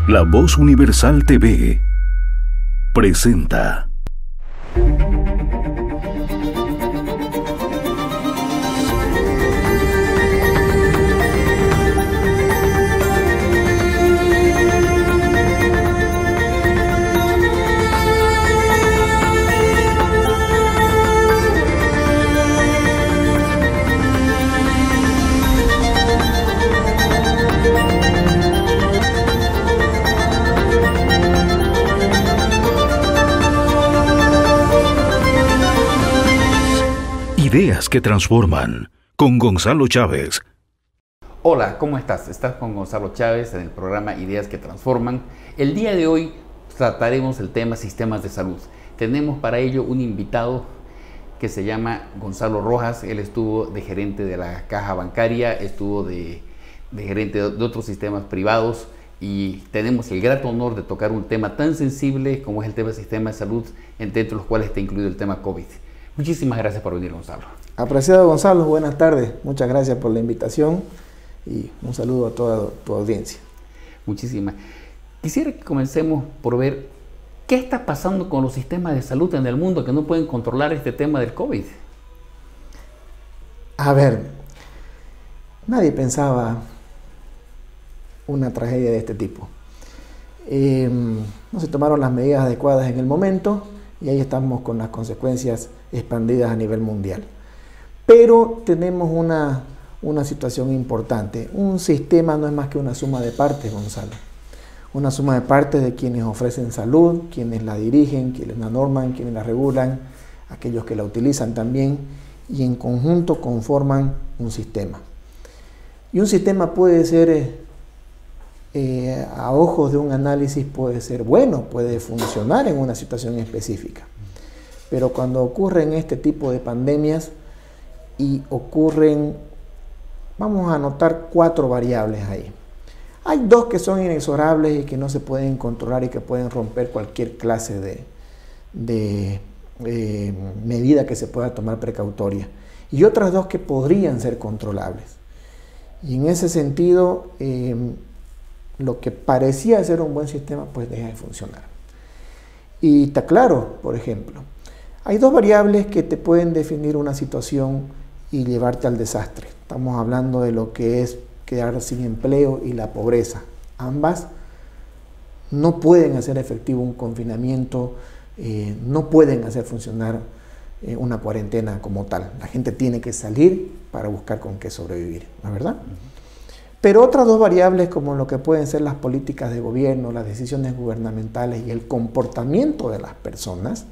La Voz Universal TV presenta. Ideas que transforman, con Gonzalo Chávez. Hola, ¿cómo estás? Estás con Gonzalo Chávez en el programa Ideas que transforman. El día de hoy trataremos el tema sistemas de salud. Tenemos para ello un invitado que se llama Gonzalo Rojas. Él estuvo de gerente de la Caja Bancaria, estuvo de gerente de otros sistemas privados y tenemos el grato honor de tocar un tema tan sensible como es el tema del sistema de salud, entre los cuales está incluido el tema COVID. Muchísimas gracias por venir, Gonzalo. Apreciado Gonzalo, buenas tardes. Muchas gracias por la invitación y un saludo a toda tu audiencia. Muchísimas. Quisiera que comencemos por ver qué está pasando con los sistemas de salud en el mundo que no pueden controlar este tema del COVID. A ver, nadie pensaba una tragedia de este tipo. No se tomaron las medidas adecuadas en el momento y ahí estamos con las consecuencias expandidas a nivel mundial. Pero tenemos una situación importante. Un sistema no es más que una suma de partes, Gonzalo. Una suma de partes de quienes ofrecen salud, quienes la dirigen, quienes la norman, quienes la regulan, aquellos que la utilizan también, y en conjunto conforman un sistema. Y un sistema puede ser, a ojos de un análisis, puede ser bueno, puede funcionar en una situación específica. Pero cuando ocurren este tipo de pandemias y ocurren, vamos a notar 4 variables ahí. Hay 2 que son inexorables y que no se pueden controlar y que pueden romper cualquier clase de medida que se pueda tomar precautoria. Y otras 2 que podrían ser controlables. Y en ese sentido, lo que parecía ser un buen sistema, pues deja de funcionar. Y está claro, por ejemplo, hay 2 variables que te pueden definir una situación y llevarte al desastre. Estamos hablando de lo que es quedar sin empleo y la pobreza. Ambas no pueden hacer efectivo un confinamiento, no pueden hacer funcionar una cuarentena como tal. La gente tiene que salir para buscar con qué sobrevivir, ¿no es verdad? Pero otras 2 variables, como lo que pueden ser las políticas de gobierno, las decisiones gubernamentales y el comportamiento de las personas,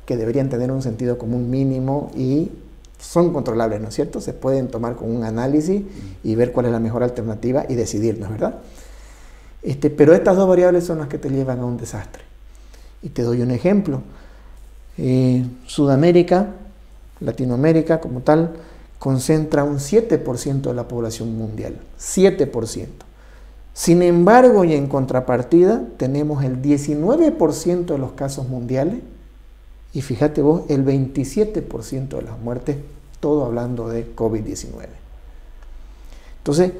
que deberían tener un sentido común mínimo y son controlables, ¿no es cierto? Se pueden tomar con un análisis y ver cuál es la mejor alternativa y decidir, ¿no es verdad? Pero estas 2 variables son las que te llevan a un desastre. Y te doy un ejemplo. Sudamérica, Latinoamérica como tal, concentra un 7% de la población mundial. 7%. Sin embargo, y en contrapartida, tenemos el 19% de los casos mundiales y fíjate vos, el 27% de las muertes, todo hablando de COVID-19. Entonces,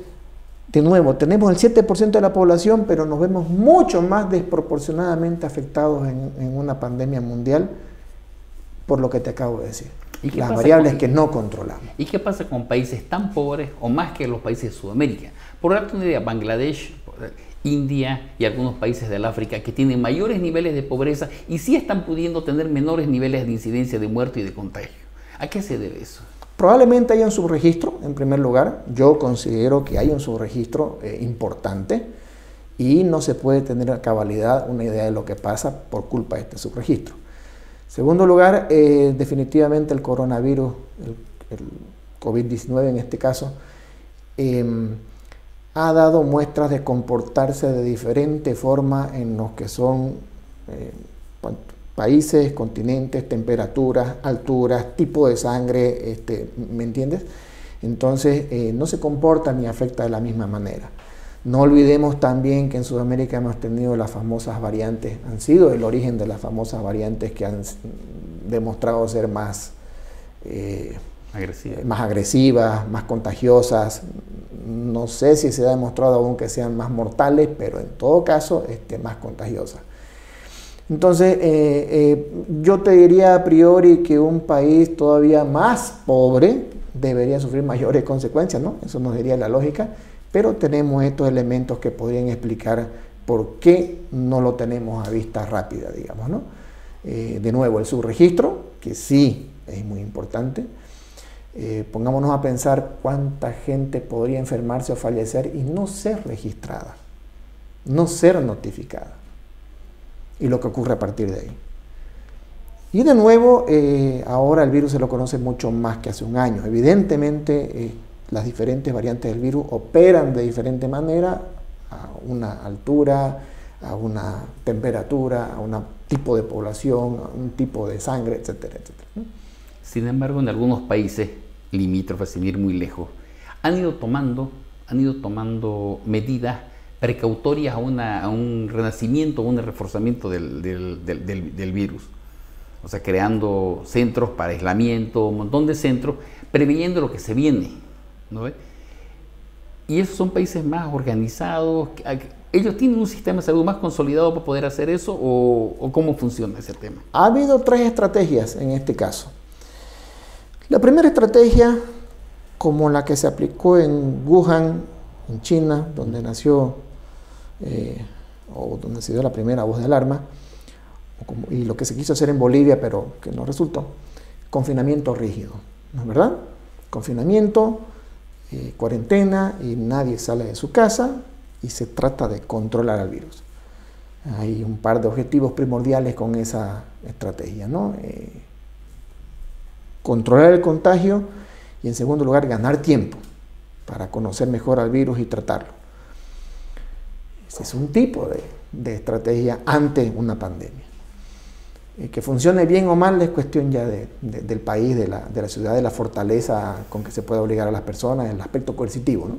de nuevo, tenemos el 7% de la población, pero nos vemos mucho más desproporcionadamente afectados en una pandemia mundial por lo que te acabo de decir. Las variables que no controlamos. ¿Y qué pasa con países tan pobres o más que los países de Sudamérica? Por darte una idea, Bangladesh, India y algunos países del África que tienen mayores niveles de pobreza y sí están pudiendo tener menores niveles de incidencia de muerte y de contagio. ¿A qué se debe eso? Probablemente haya un subregistro, en primer lugar. Yo considero que hay un subregistro importante y no se puede tener a cabalidad una idea de lo que pasa por culpa de este subregistro. Segundo lugar, definitivamente el coronavirus, el COVID-19 en este caso, ha dado muestras de comportarse de diferente forma en los que son países, continentes, temperaturas, alturas, tipo de sangre, ¿me entiendes? Entonces no se comporta ni afecta de la misma manera. No olvidemos también que en Sudamérica hemos tenido las famosas variantes, han sido el origen de las famosas variantes que han demostrado ser más más agresivas, más contagiosas. No sé si se ha demostrado aún que sean más mortales, pero en todo caso más contagiosas. Entonces, yo te diría a priori que un país todavía más pobre debería sufrir mayores consecuencias, ¿no? Eso nos diría la lógica, pero tenemos estos elementos que podrían explicar por qué no lo tenemos a vista rápida, digamos, ¿no? De nuevo, el subregistro, que sí es muy importante. Pongámonos a pensar cuánta gente podría enfermarse o fallecer y no ser registrada, no ser notificada, y lo que ocurre a partir de ahí. Y de nuevo, ahora el virus se lo conoce mucho más que hace un año. Evidentemente, las diferentes variantes del virus operan de diferente manera a una altura, a una temperatura, a un tipo de población, a un tipo de sangre, etcétera, etcétera, ¿no? Sin embargo, en algunos países limítrofes, sin ir muy lejos, han ido tomando medidas precautorias a un renacimiento, a un reforzamiento del virus. O sea, creando centros para aislamiento, un montón de centros, preveyendo lo que se viene, ¿no? Y esos son países más organizados. ¿Ellos tienen un sistema de salud más consolidado para poder hacer eso o cómo funciona ese tema? Ha habido tres estrategias en este caso. La primera estrategia, como la que se aplicó en Wuhan, en China, donde nació o donde se dio la primera voz de alarma, y lo que se quiso hacer en Bolivia, pero que no resultó, confinamiento rígido, ¿no es verdad? Confinamiento, cuarentena, y nadie sale de su casa, y se trata de controlar al virus. Hay un par de objetivos primordiales con esa estrategia, ¿no? Controlar el contagio y, en segundo lugar, ganar tiempo para conocer mejor al virus y tratarlo. Ese es un tipo de estrategia ante una pandemia. Que funcione bien o mal es cuestión ya del país, de la ciudad, de la fortaleza con que se puede obligar a las personas, el aspecto coercitivo, ¿no?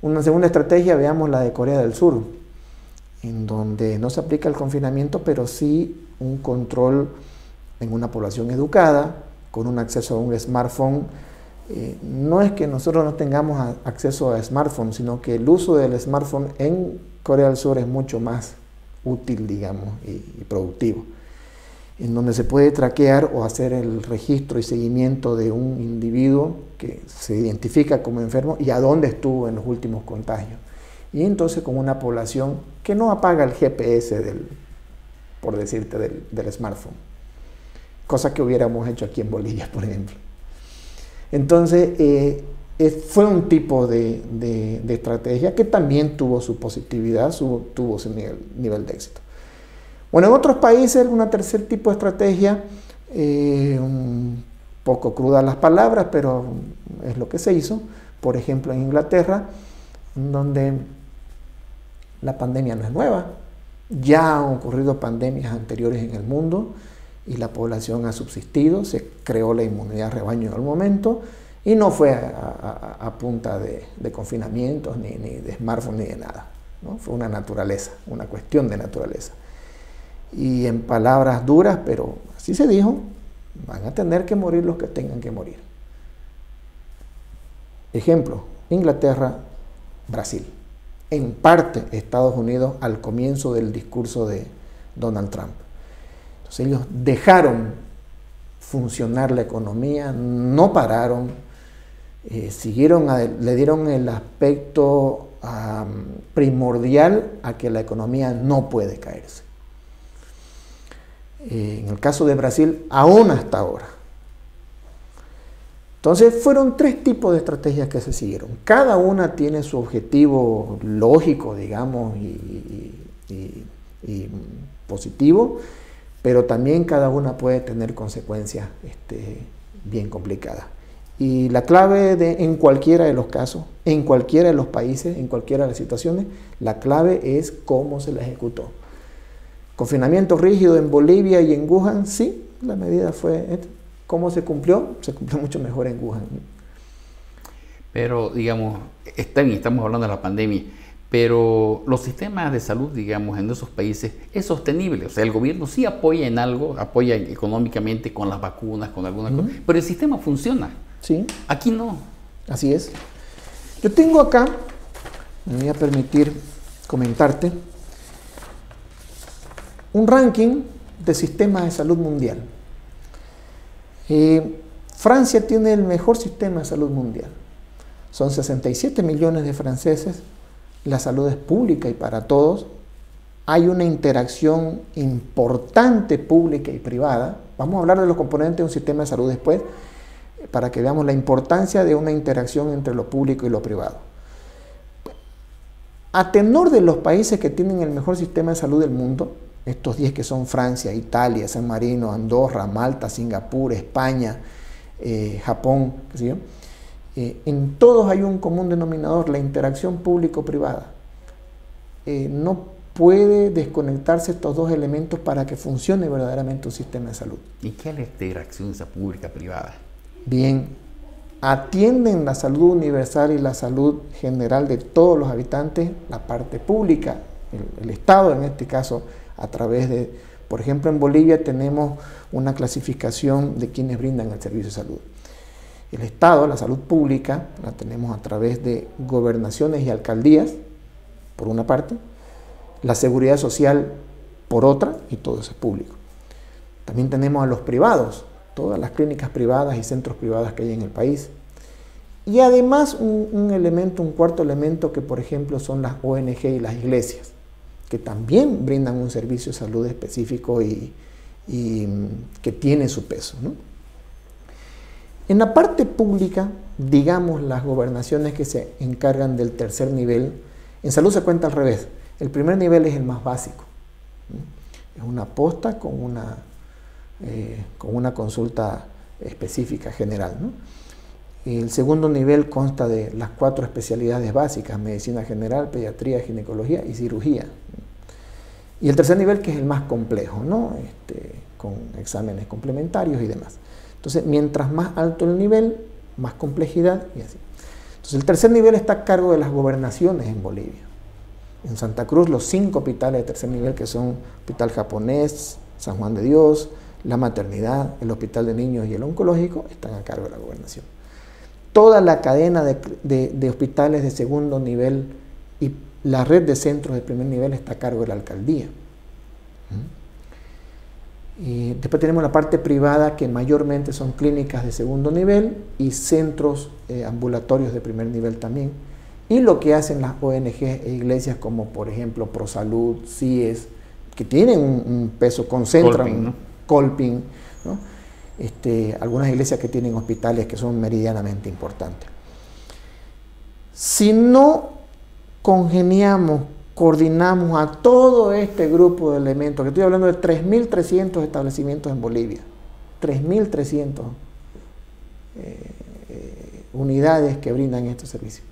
Una segunda estrategia, veamos la de Corea del Sur, en donde no se aplica el confinamiento, pero sí un control en una población educada, con un acceso a un smartphone. No es que nosotros no tengamos acceso a smartphone, sino que el uso del smartphone en Corea del Sur es mucho más útil, digamos, y productivo, en donde se puede traquear o hacer el registro y seguimiento de un individuo que se identifica como enfermo y a dónde estuvo en los últimos contagios. Y entonces con una población que no apaga el GPS por decirte, del smartphone. Cosa que hubiéramos hecho aquí en Bolivia, por ejemplo. Entonces, fue un tipo de estrategia que también tuvo su positividad, tuvo su nivel de éxito. Bueno, en otros países, un tercer tipo de estrategia, un poco crudas las palabras, pero es lo que se hizo. Por ejemplo, en Inglaterra, donde la pandemia no es nueva, ya han ocurrido pandemias anteriores en el mundo y la población ha subsistido, se creó la inmunidad de rebaño en algún momento y no fue a punta de confinamientos, ni de smartphone, ni de nada, ¿no? Fue una naturaleza, una cuestión de naturaleza. Y en palabras duras, pero así se dijo, van a tener que morir los que tengan que morir. Ejemplo, Inglaterra, Brasil. En parte Estados Unidos al comienzo del discurso de Donald Trump. Entonces ellos dejaron funcionar la economía, no pararon, le dieron el aspecto primordial a que la economía no puede caerse. En el caso de Brasil, aún hasta ahora. Entonces fueron tres tipos de estrategias que se siguieron. Cada una tiene su objetivo lógico, digamos, y positivo, pero también cada una puede tener consecuencias bien complicadas. Y la clave en cualquiera de los casos, en cualquiera de los países, en cualquiera de las situaciones, la clave es cómo se la ejecutó. Confinamiento rígido en Bolivia y en Wuhan, sí, la medida fue... ¿Cómo se cumplió? Se cumplió mucho mejor en Wuhan. Pero, digamos, está bien, estamos hablando de la pandemia, pero los sistemas de salud, digamos, en esos países es sostenible. O sea, el gobierno sí apoya en algo, apoya económicamente con las vacunas, con algunas cosas, pero el sistema funciona. ¿Sí? Aquí no. Así es. Yo tengo acá, me voy a permitir comentarte, un ranking de sistemas de salud mundial. Francia tiene el mejor sistema de salud mundial. Son 67 millones de franceses, la salud es pública y para todos. Hay una interacción importante pública y privada. Vamos a hablar de los componentes de un sistema de salud después, para que veamos la importancia de una interacción entre lo público y lo privado. A tenor de los países que tienen el mejor sistema de salud del mundo, estos 10 que son Francia, Italia, San Marino, Andorra, Malta, Singapur, España, Japón, qué sé yo, en todos hay un común denominador, la interacción público-privada. No puede desconectarse estos dos elementos para que funcione verdaderamente un sistema de salud. ¿Y qué es la interacción esa pública-privada? Bien, atienden la salud universal y la salud general de todos los habitantes, la parte pública, el Estado en este caso, a través de, por ejemplo, en Bolivia tenemos una clasificación de quienes brindan el servicio de salud. El Estado, la salud pública, la tenemos a través de gobernaciones y alcaldías, por una parte, la seguridad social por otra, y todo eso es público. También tenemos a los privados, todas las clínicas privadas y centros privados que hay en el país. Y además un cuarto elemento que, por ejemplo, son las ONG y las iglesias, que también brindan un servicio de salud específico y que tiene su peso, ¿no? En la parte pública, digamos, las gobernaciones que se encargan del tercer nivel, en salud se cuenta al revés. El primer nivel es el más básico, ¿no? Es una posta con una consulta específica general, ¿no? El segundo nivel consta de las 4 especialidades básicas: medicina general, pediatría, ginecología y cirugía. Y el tercer nivel, que es el más complejo, ¿no? Con exámenes complementarios y demás. Entonces, mientras más alto el nivel, más complejidad y así. Entonces, el tercer nivel está a cargo de las gobernaciones en Bolivia. En Santa Cruz, los 5 hospitales de tercer nivel, que son Hospital Japonés, San Juan de Dios, la maternidad, el Hospital de Niños y el oncológico, están a cargo de la gobernación. Toda la cadena de hospitales de segundo nivel y la red de centros de primer nivel está a cargo de la alcaldía. Y después tenemos la parte privada, que mayormente son clínicas de segundo nivel y centros ambulatorios de primer nivel también. Y lo que hacen las ONG e iglesias como, por ejemplo, ProSalud, CIES, que tienen un peso, concentran, Colping, ¿no? Algunas iglesias que tienen hospitales que son meridianamente importantes. Si no congeniamos, coordinamos a todo este grupo de elementos, que estoy hablando de 3.300 establecimientos en Bolivia, 3.300 unidades que brindan estos servicios.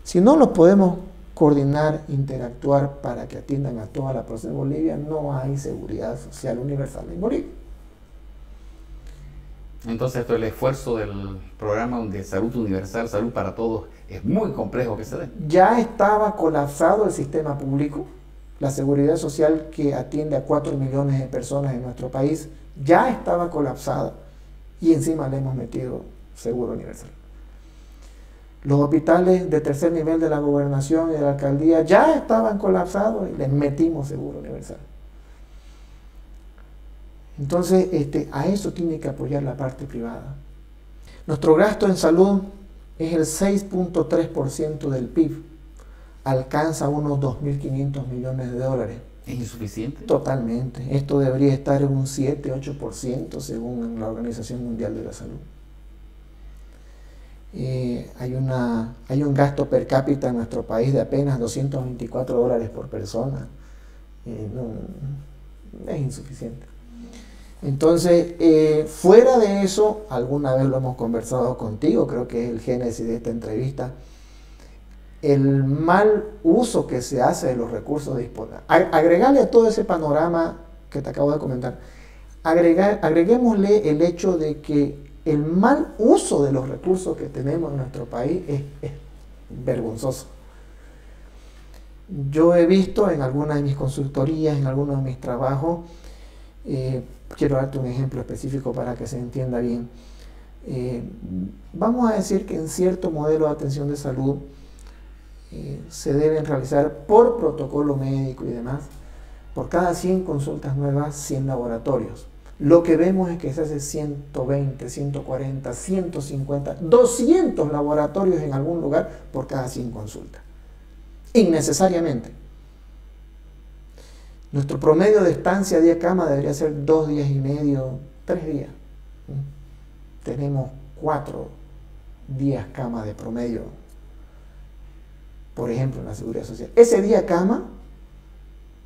Si no los podemos coordinar, interactuar para que atiendan a toda la población de Bolivia, no hay seguridad social universal en Bolivia. Entonces, el esfuerzo del programa de salud universal, salud para todos, es muy complejo que se dé. Ya estaba colapsado el sistema público, la seguridad social, que atiende a 4 millones de personas en nuestro país, ya estaba colapsada, y encima le hemos metido seguro universal. Los hospitales de tercer nivel de la gobernación y de la alcaldía ya estaban colapsados y les metimos seguro universal. Entonces, a eso tiene que apoyar la parte privada. Nuestro gasto en salud es el 6.3% del PIB. Alcanza unos 2.500 millones de dólares. ¿Es insuficiente? Totalmente. Esto debería estar en un 7-8% según la Organización Mundial de la Salud. Hay un gasto per cápita en nuestro país de apenas $224 por persona. No, es insuficiente. Entonces, fuera de eso, alguna vez lo hemos conversado contigo, creo que es el génesis de esta entrevista, el mal uso que se hace de los recursos disponibles. Agregarle a todo ese panorama que te acabo de comentar, agreguémosle el hecho de que el mal uso de los recursos que tenemos en nuestro país es vergonzoso. Yo he visto en algunas de mis consultorías, en algunos de mis trabajos, quiero darte un ejemplo específico para que se entienda bien. Vamos a decir que en cierto modelo de atención de salud se deben realizar por protocolo médico y demás, por cada 100 consultas nuevas, 100 laboratorios. Lo que vemos es que se hace 120, 140, 150, 200 laboratorios en algún lugar por cada 100 consultas. Innecesariamente. Nuestro promedio de estancia día cama debería ser 2 días y medio, 3 días. Tenemos 4 días cama de promedio, por ejemplo, en la Seguridad Social. Ese día cama,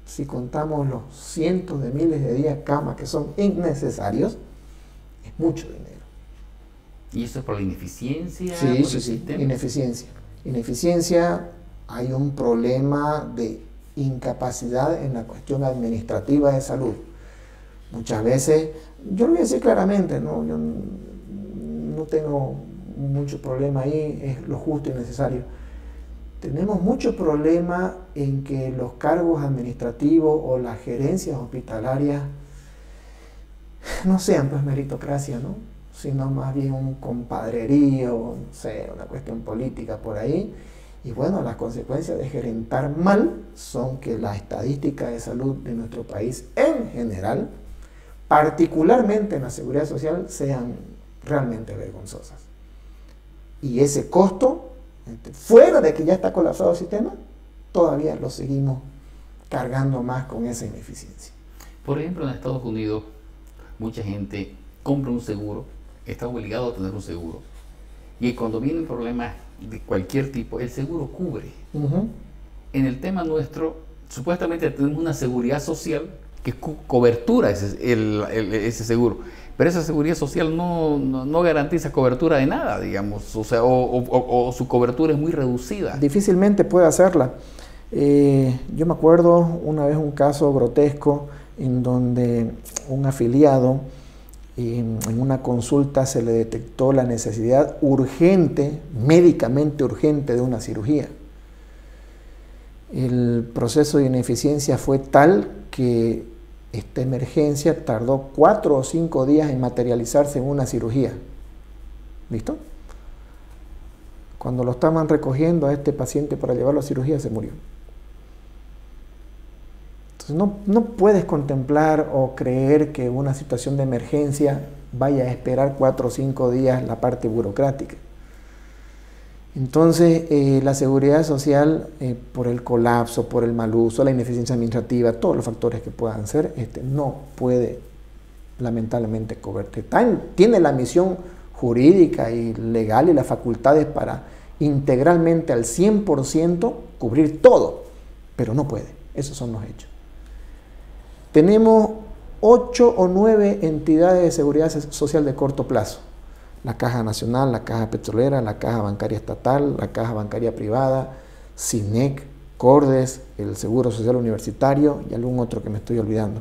si contamos los cientos de miles de días cama que son innecesarios, es mucho dinero. ¿Y eso es por la ineficiencia? Sí, ineficiencia. Ineficiencia, hay un problema de incapacidad en la cuestión administrativa de salud. Muchas veces, yo lo voy a decir claramente, ¿no? Yo no tengo mucho problema ahí, es lo justo y necesario. Tenemos mucho problema en que los cargos administrativos o las gerencias hospitalarias no sean pues meritocracia, ¿no? Sino más bien un compadrerío, no sé, una cuestión política por ahí. Y bueno, las consecuencias de gerentar mal son que la estadística de salud de nuestro país en general, particularmente en la seguridad social, sean realmente vergonzosas. Y ese costo, fuera de que ya está colapsado el sistema, todavía lo seguimos cargando más con esa ineficiencia. Por ejemplo, en Estados Unidos, mucha gente compra un seguro, está obligado a tener un seguro, y cuando vienen problemas de cualquier tipo, el seguro cubre. En el tema nuestro, supuestamente tenemos una seguridad social que cobertura ese seguro, pero esa seguridad social no garantiza cobertura de nada, digamos, o sea, o su cobertura es muy reducida. Difícilmente puede hacerla. Yo me acuerdo una vez un caso grotesco en donde un afiliado en una consulta se le detectó la necesidad urgente, médicamente urgente, de una cirugía. El proceso de ineficiencia fue tal que esta emergencia tardó 4 o 5 días en materializarse en una cirugía. ¿Listo? Cuando lo estaban recogiendo a este paciente para llevarlo a cirugía, se murió. No puedes contemplar o creer que una situación de emergencia vaya a esperar 4 o 5 días la parte burocrática. Entonces, la seguridad social, por el colapso, por el mal uso, la ineficiencia administrativa, todos los factores que puedan ser, no puede lamentablemente cubrirte. Tiene la misión jurídica y legal y las facultades para integralmente al 100% cubrir todo, pero no puede. Esos son los hechos. Tenemos 8 o 9 entidades de seguridad social de corto plazo. La Caja Nacional, la Caja Petrolera, la Caja Bancaria Estatal, la Caja Bancaria Privada, CINEC, Cordes, el Seguro Social Universitario y algún otro que me estoy olvidando.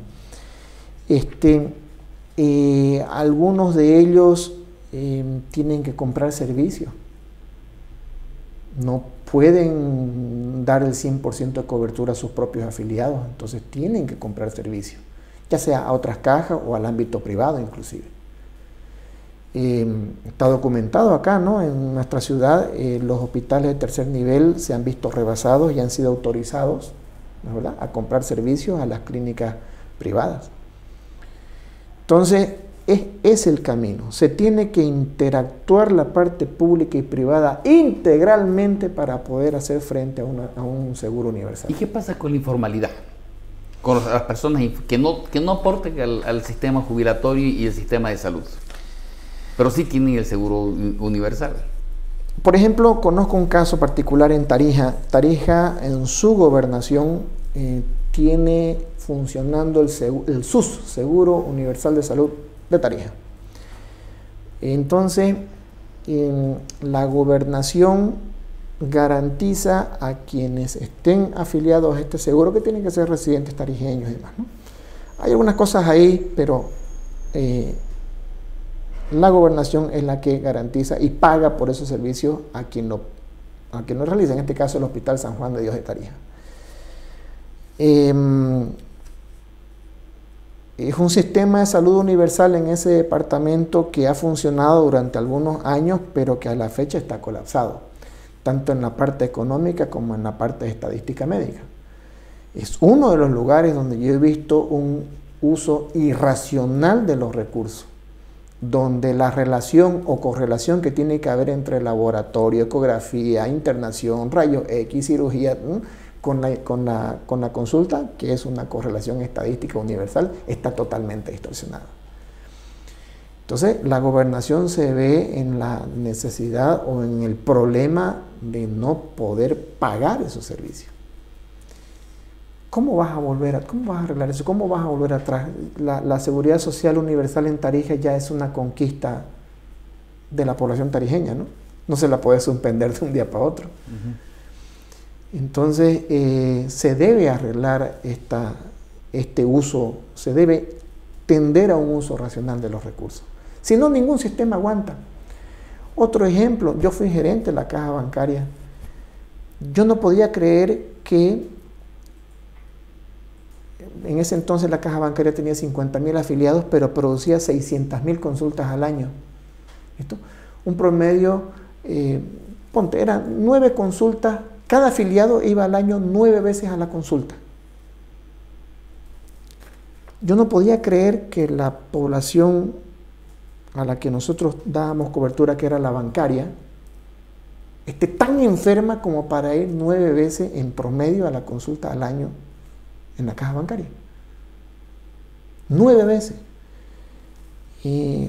Algunos de ellos tienen que comprar servicios. No pueden dar el 100% de cobertura a sus propios afiliados, entonces tienen que comprar servicios, ya sea a otras cajas o al ámbito privado inclusive. Está documentado acá, ¿no? En nuestra ciudad los hospitales de tercer nivel se han visto rebasados y han sido autorizados, ¿verdad?, a comprar servicios a las clínicas privadas. Entonces, es el camino. Se tiene que interactuar la parte pública y privada integralmente para poder hacer frente a un seguro universal. ¿Y qué pasa con la informalidad? Con las personas que no aporten al sistema jubilatorio y el sistema de salud, pero sí tienen el seguro universal. Por ejemplo, conozco un caso particular en Tarija. Tarija, en su gobernación, tiene funcionando el SUS, Seguro Universal de Salud de Tarija. Entonces, la gobernación garantiza a quienes estén afiliados a este seguro que tienen que ser residentes tarijeños y demás, ¿no? Hay algunas cosas ahí, pero la gobernación es la que garantiza y paga por esos servicios a quien lo realiza, en este caso el Hospital San Juan de Dios de Tarija. Es un sistema de salud universal en ese departamento que ha funcionado durante algunos años, pero que a la fecha está colapsado, tanto en la parte económica como en la parte de estadística médica. Es uno de los lugares donde yo he visto un uso irracional de los recursos, donde la relación o correlación que tiene que haber entre laboratorio, ecografía, internación, rayos X, cirugía, con la consulta, que es una correlación estadística universal, está totalmente distorsionada. Entonces, la gobernación se ve en la necesidad o en el problema de no poder pagar esos servicios. ¿Cómo vas a arreglar eso? ¿Cómo vas a volver atrás? La seguridad social universal en Tarija ya es una conquista de la población tarijeña, ¿no? No se la puede suspender de un día para otro. Entonces, se debe arreglar este uso, se debe tender a un uso racional de los recursos. Si no, ningún sistema aguanta. Otro ejemplo, yo fui gerente de la caja bancaria. Yo no podía creer que en ese entonces la caja bancaria tenía 50.000 afiliados, pero producía 600.000 consultas al año. ¿Esto? Un promedio, eran 9 consultas, cada afiliado iba al año 9 veces a la consulta. Yo no podía creer que la población a la que nosotros dábamos cobertura, que era la bancaria, esté tan enferma como para ir 9 veces en promedio a la consulta al año en la caja bancaria. 9 veces. Y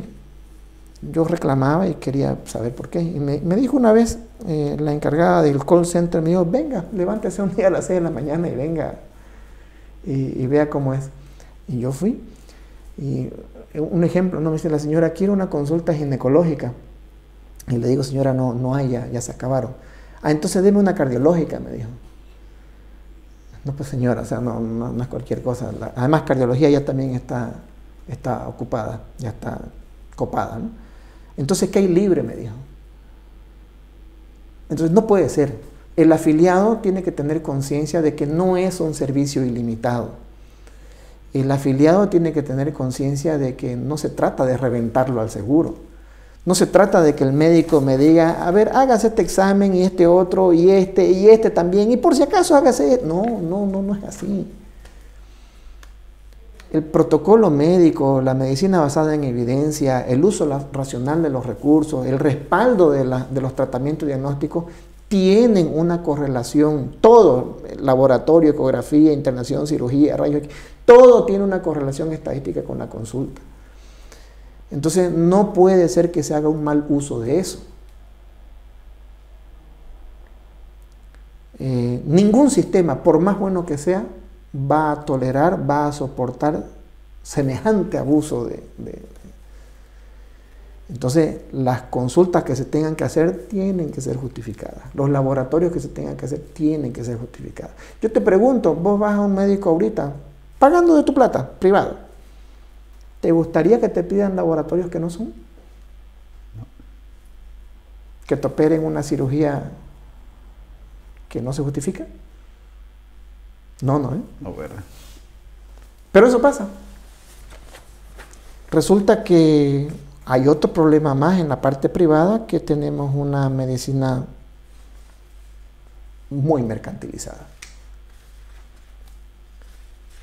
yo reclamaba y quería saber por qué. Y me dijo una vez la encargada del call center, me dijo, venga, levántese un día a las 6 de la mañana y venga y vea cómo es. Y yo fui. Y un ejemplo, me dice la señora, quiero una consulta ginecológica. Y le digo, señora, no hay, ya se acabaron. Entonces deme una cardiológica, me dijo. No, pues señora, o sea, no es cualquier cosa. Además, cardiología ya también está ocupada, ya está copada, ¿no? Entonces, ¿qué hay libre? Me dijo. Entonces, no puede ser. El afiliado tiene que tener conciencia de que no es un servicio ilimitado. El afiliado tiene que tener conciencia de que no se trata de reventarlo al seguro. No se trata de que el médico me diga, a ver, hágase este examen y este otro, y este también, y por si acaso hágase. No es así. El protocolo médico, la medicina basada en evidencia, el uso racional de los recursos, el respaldo de los tratamientos diagnósticos, tienen una correlación. Todo, laboratorio, ecografía, internación, cirugía, rayos X, todo tiene una correlación estadística con la consulta. Entonces, no puede ser que se haga un mal uso de eso. Ningún sistema, por más bueno que sea, va a tolerar, va a soportar semejante abuso Entonces, las consultas que se tengan que hacer tienen que ser justificadas. Los laboratorios que se tengan que hacer tienen que ser justificados. Yo te pregunto, vos vas a un médico ahorita, pagando de tu plata, privado. ¿Te gustaría que te pidan laboratorios que no son? No. ¿Que te operen una cirugía que no se justifica? No, ¿verdad? Pero eso pasa. Resulta que hay otro problema más en la parte privada, que tenemos una medicina muy mercantilizada.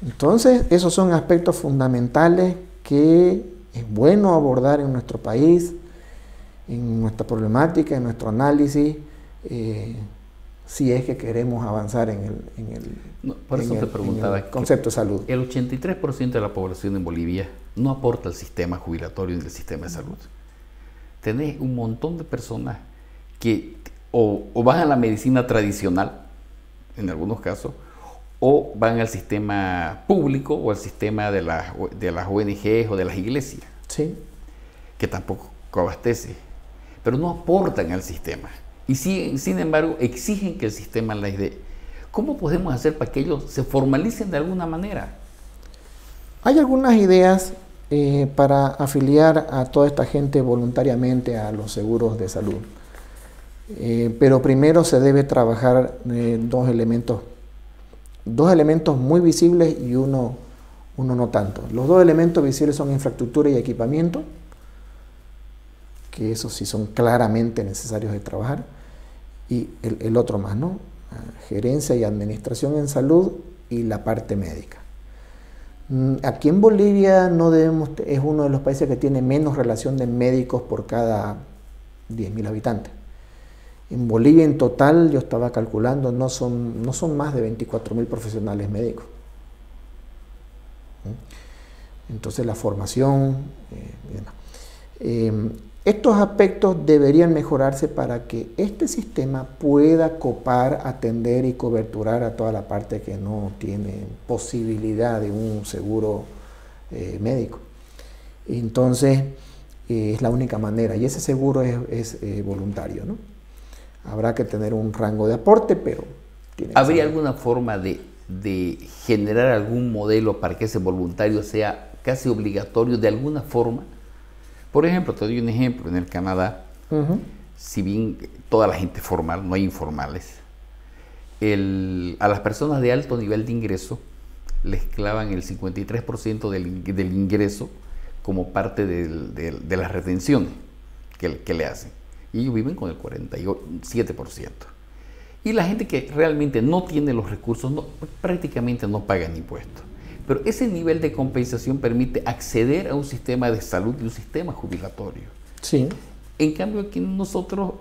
Entonces, esos son aspectos fundamentales que es bueno abordar en nuestro país, en nuestra problemática, en nuestro análisis, si es que queremos avanzar en el concepto de salud. El 83% de la población en Bolivia no aporta al sistema jubilatorio ni al sistema de salud. Tenés un montón de personas que o van a la medicina tradicional, en algunos casos, o van al sistema público o al sistema de las ONGs o de las iglesias, sí, que tampoco abastece, pero no aportan al sistema. Y sin embargo, exigen que el sistema les dé. ¿Cómo podemos hacer para que ellos se formalicen de alguna manera? Hay algunas ideas para afiliar a toda esta gente voluntariamente a los seguros de salud. Pero primero se debe trabajar dos elementos muy visibles y uno uno no tanto. Los dos elementos visibles son infraestructura y equipamiento, que esos sí son claramente necesarios de trabajar, y el otro más, ¿no? Gerencia y administración en salud y la parte médica. Aquí en Bolivia es uno de los países que tiene menos relación de médicos por cada 10.000 habitantes. En Bolivia en total, yo estaba calculando, no son más de 24.000 profesionales médicos. Entonces la formación, estos aspectos deberían mejorarse para que este sistema pueda copar, atender y coberturar a toda la parte que no tiene posibilidad de un seguro médico. Entonces es la única manera, y ese seguro es voluntario, ¿no? Habrá que tener un rango de aporte, pero ¿habría alguna forma de generar algún modelo para que ese voluntario sea casi obligatorio de alguna forma? Por ejemplo, te doy un ejemplo, en el Canadá, si bien toda la gente formal, no hay informales, a las personas de alto nivel de ingreso les clavan el 53% del ingreso como parte de las retenciones que le hacen. Y ellos viven con el 47%. Y la gente que realmente no tiene los recursos prácticamente no pagan impuestos. Pero ese nivel de compensación permite acceder a un sistema de salud y un sistema jubilatorio. Sí. En cambio, aquí nosotros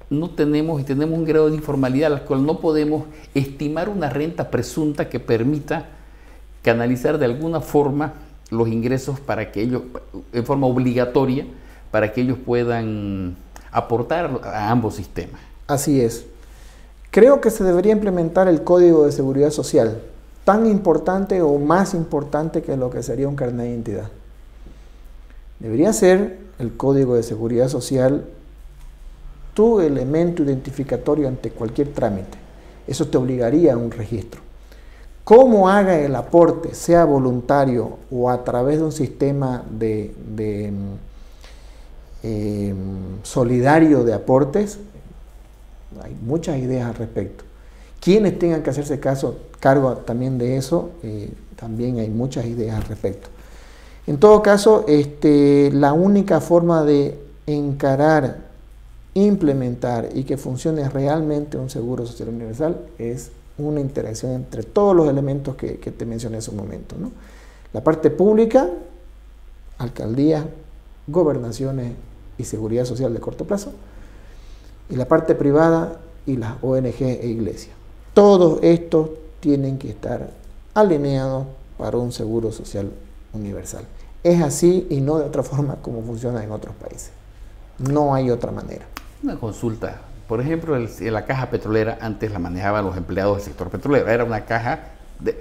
no tenemos, y tenemos un grado de informalidad al cual no podemos estimar una renta presunta que permita canalizar de alguna forma los ingresos para que ellos, en forma obligatoria, para que ellos puedan aportar a ambos sistemas. Así es. Creo que se debería implementar el Código de Seguridad Social, tan importante o más importante que lo que sería un carnet de identidad. Debería ser el Código de Seguridad Social tu elemento identificatorio ante cualquier trámite. Eso te obligaría a un registro. Cómo haga el aporte, sea voluntario o a través de un sistema solidario de aportes, hay muchas ideas al respecto. Quienes tengan que hacerse cargo también de eso, también hay muchas ideas al respecto. En todo caso, la única forma de encarar, implementar y que funcione realmente un seguro social universal es una interacción entre todos los elementos que te mencioné hace un momento, ¿no? La parte pública, alcaldías, gobernaciones y seguridad social de corto plazo, y la parte privada y las ONG e iglesias. Todos estos tienen que estar alineados para un seguro social universal. Es así y no de otra forma como funciona en otros países. No hay otra manera. Una consulta. Por ejemplo, la caja petrolera antes la manejaban los empleados del sector petrolero. Era una caja de...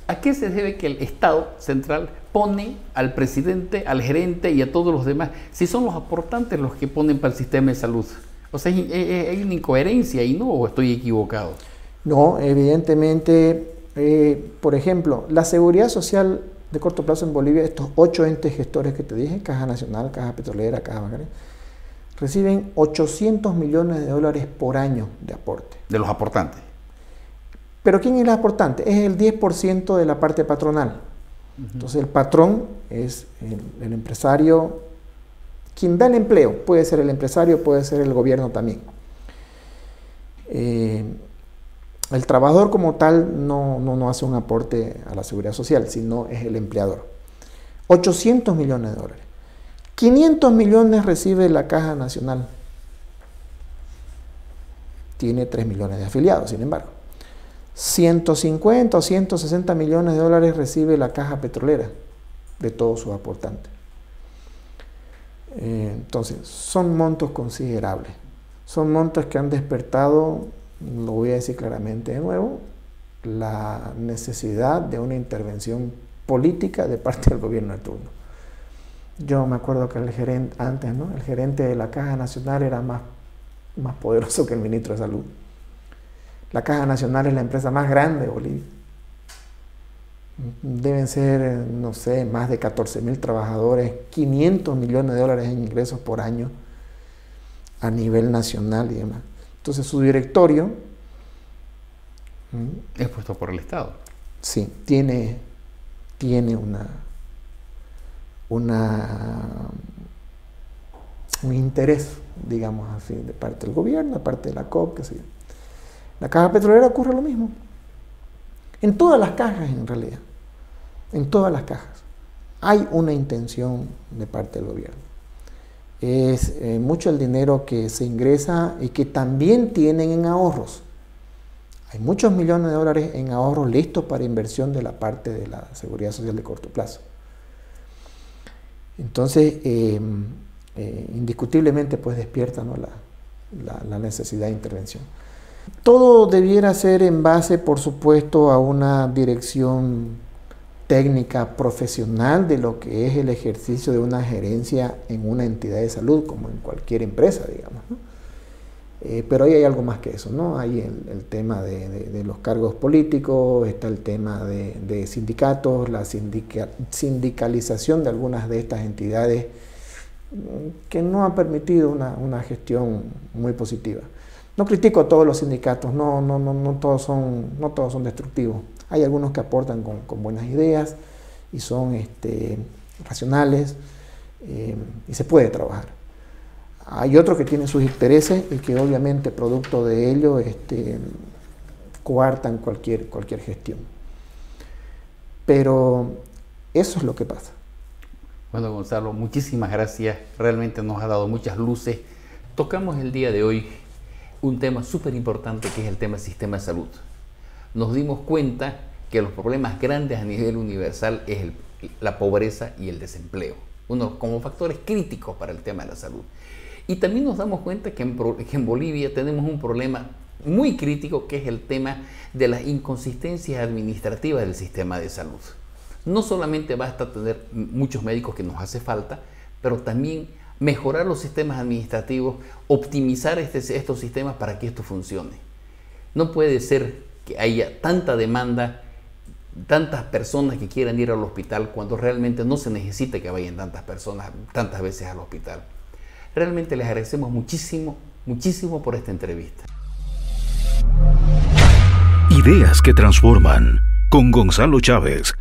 ¿A qué se debe que el Estado central pone al presidente, al gerente y a todos los demás, si son los aportantes los que ponen para el sistema de salud? O sea, hay una incoherencia ahí, ¿no? ¿O estoy equivocado? No, evidentemente, por ejemplo, la seguridad social de corto plazo en Bolivia, estos 8 entes gestores que te dije, Caja Nacional, Caja Petrolera, Caja Bancaria, reciben 800 millones de dólares por año de aporte. De los aportantes. ¿Pero quién es el aportante? Es el 10% de la parte patronal. Entonces el patrón es el empresario, quien da el empleo, puede ser el empresario, puede ser el gobierno también. El trabajador como tal no hace un aporte a la seguridad social, sino es el empleador. 800 millones de dólares. 500 millones recibe la Caja Nacional. Tiene 3 millones de afiliados, sin embargo. 150 o 160 millones de dólares recibe la Caja Petrolera de todos sus aportantes. Entonces, son montos considerables. Son montos que han despertado, lo voy a decir claramente de nuevo, la necesidad de una intervención política de parte del gobierno de turno. Yo me acuerdo que el gerente, antes, ¿no? El gerente de la Caja Nacional era más poderoso que el ministro de Salud. La Caja Nacional es la empresa más grande de Bolivia. Deben ser, no sé, más de 14.000 trabajadores, 500 millones de dólares en ingresos por año a nivel nacional y demás. Entonces su directorio es puesto por el Estado. Sí, tiene tiene un interés, digamos así, de parte del gobierno, de parte de la COP, qué sé yo. La caja petrolera ocurre lo mismo. En todas las cajas, en realidad. En todas las cajas. Hay una intención de parte del gobierno. Es mucho el dinero que se ingresa y que también tienen en ahorros. Hay muchos millones de dólares en ahorros listos para inversión de la parte de la seguridad social de corto plazo. Entonces, indiscutiblemente pues despierta, ¿no?, la necesidad de intervención. Todo debiera ser en base, por supuesto, a una dirección técnica profesional de lo que es el ejercicio de una gerencia en una entidad de salud, como en cualquier empresa, digamos, ¿no? Pero ahí hay algo más que eso, ¿no? Hay el tema de los cargos políticos, está el tema de sindicatos, la sindicalización de algunas de estas entidades que no ha permitido una gestión muy positiva. No critico a todos los sindicatos, no todos son destructivos. Hay algunos que aportan con buenas ideas y son racionales y se puede trabajar. Hay otros que tienen sus intereses y que obviamente producto de ello coartan cualquier gestión. Pero eso es lo que pasa. Bueno, Gonzalo, muchísimas gracias. Realmente nos ha dado muchas luces. Tocamos el día de hoy un tema súper importante que es el tema del sistema de salud. Nos dimos cuenta que los problemas grandes a nivel universal es la pobreza y el desempleo, uno como factores críticos para el tema de la salud. Y también nos damos cuenta que en Bolivia tenemos un problema muy crítico que es el tema de las inconsistencias administrativas del sistema de salud. No solamente basta tener muchos médicos, que nos hace falta, pero también mejorar los sistemas administrativos, optimizar estos sistemas para que esto funcione. No puede ser que haya tanta demanda, tantas personas que quieran ir al hospital cuando realmente no se necesita que vayan tantas personas tantas veces al hospital. Realmente les agradecemos muchísimo por esta entrevista. Ideas que transforman con Gonzalo Chávez.